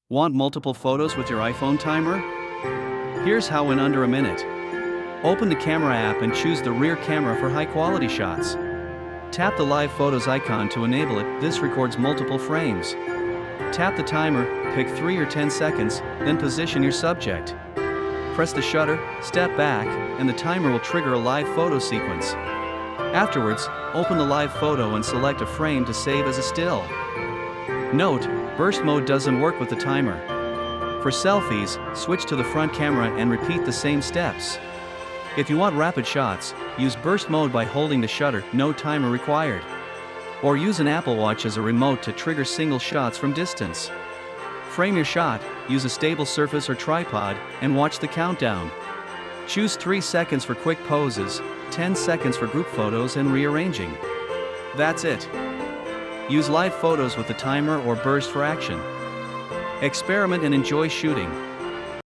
Want multiple photos with your iPhone timer? Here's how in under a minute. Open the camera app and choose the rear camera for high-quality shots. Tap the Live Photos icon to enable it. This records multiple frames. Tap the timer, pick 3 or 10 seconds, then position your subject. Press the shutter, step back, and the timer will trigger a live photo sequence. Afterwards, open the live photo and select a frame to save as a still. Note, burst mode doesn't work with the timer. For selfies, switch to the front camera and repeat the same steps. If you want rapid shots, use burst mode by holding the shutter, no timer required. Or use an Apple Watch as a remote to trigger single shots from distance. Frame your shot, use a stable surface or tripod, and watch the countdown. Choose 3 seconds for quick poses, 10 seconds for group photos and rearranging. That's it. Use live photos with the timer or burst for action. Experiment and enjoy shooting.